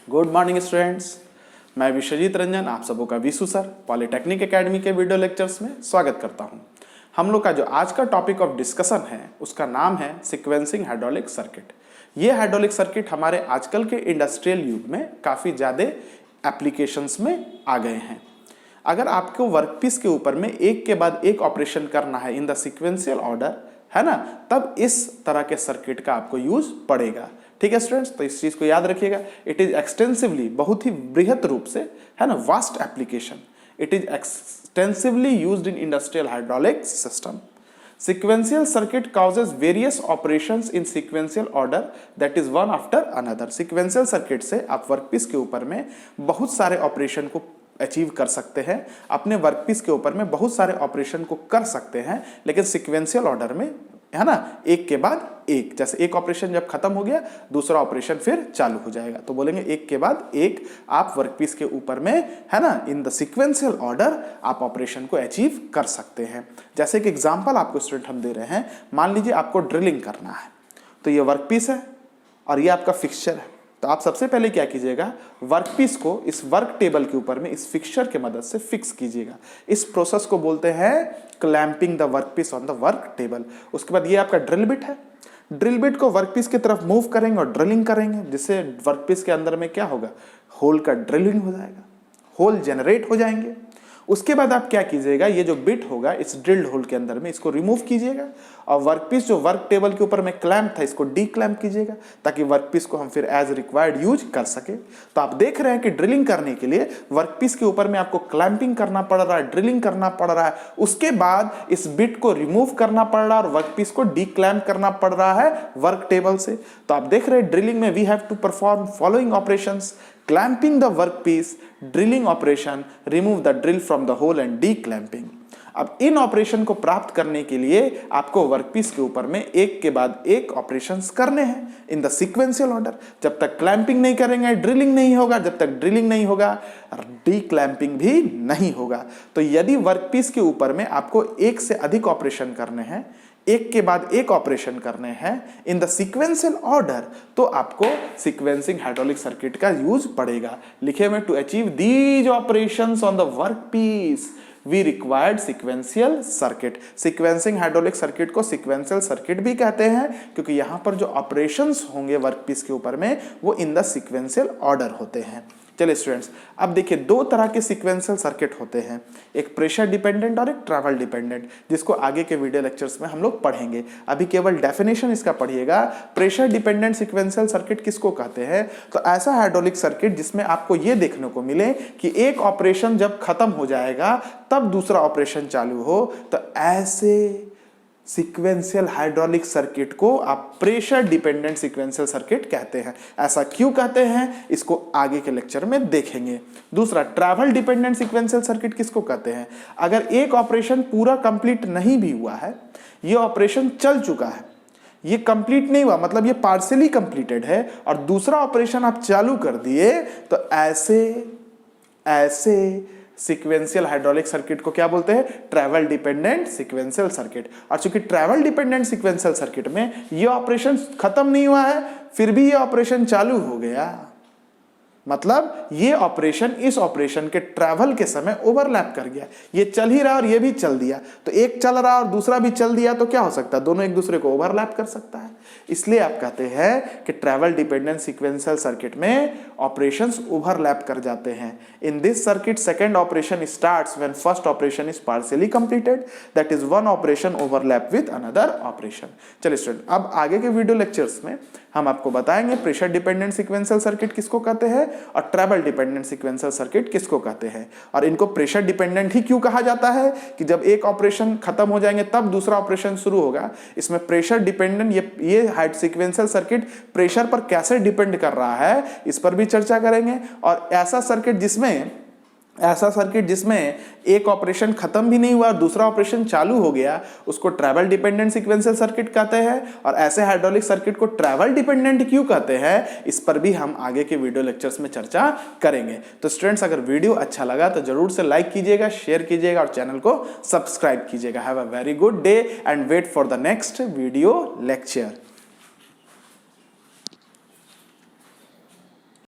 Good morning students, मैं विश्वजीत रंजन आप सबों का विशु सर पॉलिटेक्निक एकेडमी के वीडियो लेक्चर्स में स्वागत करता हूं। हम लोग का जो आज का टॉपिक ऑफ डिस्कशन है उसका नाम है सीक्वेंसिंग हाइड्रोलिक सर्किट। ये हाइड्रोलिक सर्किट हमारे आजकल के इंडस्ट्रियल युग में काफ़ी ज़्यादा एप्लीकेशंस में आ गए हैं। अगर आपको वर्कपीस के ऊपर में एक के बाद एक ऑपरेशन करना है इन द सिक्वेंशियल ऑर्डर, है ना, तब इस तरह के सर्किट का आपको यूज पड़ेगा। ठीक है स्टूडेंट्स, तो इस चीज को याद रखिएगा। इट इज एक्सटेंसिवली, बहुत ही बृहत रूप से, है ना, vast application. It is extensively used in industrial hydraulic system. Sequential circuit causes various operations in sequential order that is one after another। Sequential circuit से आप वर्कपीस के ऊपर में बहुत सारे ऑपरेशन को अचीव कर सकते हैं, अपने वर्कपीस के ऊपर में बहुत सारे ऑपरेशन को कर सकते हैं, लेकिन सिक्वेंशियल ऑर्डर में, है ना, एक के बाद एक। जैसे एक ऑपरेशन जब खत्म हो गया दूसरा ऑपरेशन फिर चालू हो जाएगा, तो बोलेंगे एक के बाद एक आप वर्कपीस के ऊपर में, है ना, इन द सिक्वेंशियल ऑर्डर आप ऑपरेशन को अचीव कर सकते हैं। जैसे कि एग्जांपल आपको स्टूडेंट हम दे रहे हैं, मान लीजिए आपको ड्रिलिंग करना है, तो ये वर्कपीस है और ये आपका फिक्सचर है। तो आप सबसे पहले क्या कीजिएगा, वर्कपीस को इस वर्क टेबल के ऊपर में इस फिक्सचर के मदद से फिक्स कीजिएगा। इस प्रोसेस को बोलते हैं clamping the workpiece on the work table. उसके बाद ये आपका ड्रिल बिट है, ड्रिल बिट को वर्कपीस की तरफ मूव करेंगे और ड्रिलिंग करेंगे, जिससे वर्कपीस के अंदर में क्या होगा, होल का ड्रिलिंग हो जाएगा, होल जनरेट हो जाएंगे। उसके बाद आप क्या कीजिएगा, ये जो बिट होगा इस ड्रिल्ड होल के अंदर में इसको रिमूव कीजिएगा और वर्कपीस जो वर्क टेबल के ऊपर में क्लैंप था इसको डी क्लैंप कीजिएगा, ताकि वर्कपीस को हम फिर एज रिक्वायर्ड यूज कर सके। तो आप देख रहे हैं कि ड्रिलिंग करने के लिए वर्कपीस के ऊपर में आपको क्लैंपिंग करना पड़ रहा है, ड्रिलिंग करना पड़ रहा है, उसके बाद इस बिट को रिमूव करना पड़ रहा है और वर्कपीस को डी क्लैंप करना पड़ रहा है वर्क टेबल से। तो आप देख रहे हैं ड्रिलिंग में we have to perform following operations: clamping the workpiece, drilling operation, remove the drill from the hole and declamping। अब इन ऑपरेशन को प्राप्त करने के लिए आपको वर्कपीस के ऊपर में एक के बाद एक ऑपरेशंस करने हैं इन द सीक्वेंशियल ऑर्डर। जब तक क्लैंपिंग नहीं करेंगे ड्रिलिंग नहीं होगा, जब तक ड्रिलिंग नहीं होगा डी क्लैंपिंग भी नहीं होगा। तो यदि वर्कपीस के ऊपर में आपको एक से अधिक ऑपरेशन करने हैं, एक के बाद एक ऑपरेशन करने हैं इन द सीक्वेंशियल ऑर्डर, तो आपको सीक्वेंसिंग हाइड्रोलिक सर्किट का यूज पड़ेगा। लिखे में to achieve these operations on the workpiece we required sequential circuit. Sequencing hydraulic circuit को सीक्वेंशियल सर्किट भी कहते हैं क्योंकि यहां पर जो ऑपरेशंस होंगे वर्कपीस के ऊपर में वो इन द सीक्वेंशियल ऑर्डर होते हैं। चलिए स्टूडेंट्स, अब देखिए दो तरह के सीक्वेंशियल सर्किट होते हैं, एक प्रेशर डिपेंडेंट और एक ट्रैवल डिपेंडेंट, जिसको आगे के वीडियो लेक्चर्स में हम लोग पढ़ेंगे। अभी केवल डेफिनेशन इसका पढ़िएगा। प्रेशर डिपेंडेंट सीक्वेंशियल सर्किट किसको कहते हैं, तो ऐसा हाइड्रोलिक सर्किट जिसमें आपको ये देखने को मिले कि एक ऑपरेशन जब खत्म हो जाएगा तब दूसरा ऑपरेशन चालू हो, तो ऐसे सीक्वेंशियल हाइड्रोलिक सर्किट को आप प्रेशर डिपेंडेंट सीक्वेंशियल सर्किट कहते हैं। ऐसा क्यों कहते हैं इसको आगे के लेक्चर में देखेंगे। दूसरा, ट्रैवल डिपेंडेंट सीक्वेंशियल सर्किट किसको कहते हैं, अगर एक ऑपरेशन पूरा कंप्लीट नहीं भी हुआ है, ये ऑपरेशन चल चुका है, ये कंप्लीट नहीं हुआ, मतलब ये पार्शियली कंप्लीटेड है और दूसरा ऑपरेशन आप चालू कर दिए, तो ऐसे सीक्वेंशियल हाइड्रोलिक सर्किट को क्या बोलते हैं, ट्रैवल डिपेंडेंट सीक्वेंशियल सर्किट। और चूंकि ट्रैवल डिपेंडेंट सीक्वेंशियल सर्किट में ये ऑपरेशन खत्म नहीं हुआ है फिर भी ये ऑपरेशन चालू हो गया, मतलब ये ऑपरेशन इस ऑपरेशन के ट्रैवल के समय ओवरलैप कर गया, ये चल ही रहा और ये भी चल दिया, तो एक चल रहा और दूसरा भी चल दिया, तो क्या हो सकता है, दोनों एक दूसरे को ओवरलैप कर सकता है। इसलिए आप कहते हैं कि ट्रैवल डिपेंडेंट सीक्वेंशियल सर्किट में ऑपरेशंस ओवरलैप कर जाते हैं। In this circuit second operation starts when first operation is partially completed, that is one operation overlap with another operation. चलिए स्टूडेंट, अब आगे के वीडियो लेक्चर्स में हम आपको बताएंगे प्रेशर डिपेंडेंट सीक्वेंशियल सर्किट किसको कहते हैं और ट्रैवल डिपेंडेंट सीक्वेंशियल सर्किट किसको कहते हैं, और इनको प्रेशर डिपेंडेंट ही क्यों कहा जाता है कि जब एक ऑपरेशन खत्म हो जाएंगे तब दूसरा ऑपरेशन शुरू होगा। इसमें प्रेशर डिपेंडेंट ये हाइट सीक्वेंशियल सर्किट प्रेशर पर कैसे डिपेंड कर रहा है इस पर भी चर्चा करेंगे। और ऐसा सर्किट जिसमें एक ऑपरेशन खत्म भी नहीं हुआ और दूसरा ऑपरेशन चालू हो गया उसको ट्रैवल डिपेंडेंट सीक्वेंशियल सर्किट कहते हैं। और ऐसे हाइड्रोलिक सर्किट को ट्रैवल डिपेंडेंट क्यों कहते हैं इस पर भी हम आगे के वीडियो लेक्चर्स में चर्चा करेंगे। तो स्टूडेंट्स, अगर वीडियो अच्छा लगा तो जरूर से लाइक कीजिएगा, शेयर कीजिएगा और चैनल को सब्सक्राइब कीजिएगा। Have a very good day and wait for the next video lecture.